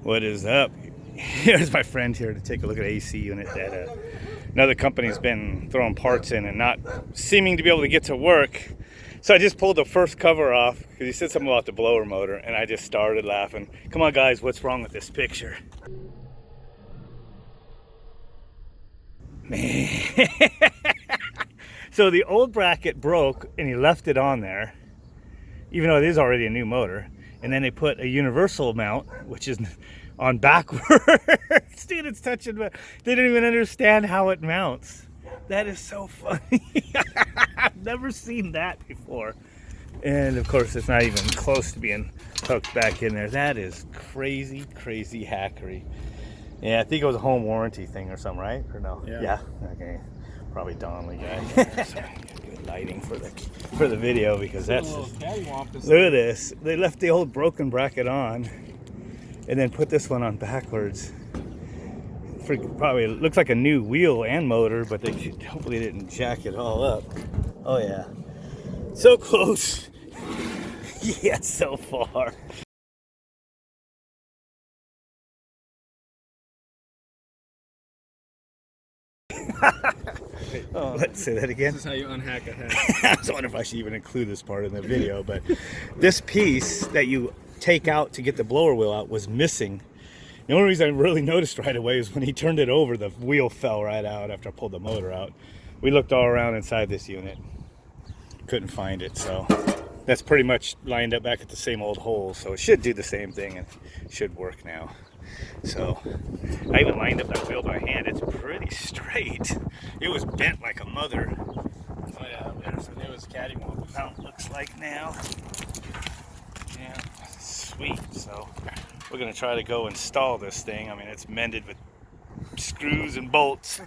What is up? Here's my friend here to take a look at AC unit that another company's been throwing parts in and not seeming to be able to get to work. So I just pulled the first cover off because he said something about the blower motor, and I just started laughing. Come on, guys, what's wrong with this picture? Man. So the old bracket broke and he left it on there, even though it is already a new motor. And then they put a universal mount, which is on backwards. Dude, it's touching. They didn't even understand how it mounts. That is so funny. I've never seen that before. And of course, it's not even close to being hooked back in there. That is crazy, crazy hackery. Yeah, I think it was a home warranty thing or something, right? Or no? Yeah. Okay. Probably Donnelly guy. Good lighting for the video because that's just, look at this. They left the old broken bracket on and then put this one on backwards. Probably looks like a new wheel and motor, but they hopefully didn't jack it all up. Oh yeah, so close. Yeah, so far. Oh, let's say that again. This is how you unhack a hack. I was wondering if I should even include this part in the video, but this piece that you take out to get the blower wheel out was missing. The only reason I really noticed right away is when he turned it over, the wheel fell right out after I pulled the motor out. We looked all around inside this unit, couldn't find it, so that's pretty much lined up back at the same old hole, so it should do the same thing and should work now. So I even lined up that wheel by hand. It's pretty straight. It was bent like a mother. Oh yeah, there's it was cattywampus. How it looks like now. Yeah, sweet. So we're gonna try to go install this thing. I mean, it's mended with screws and bolts.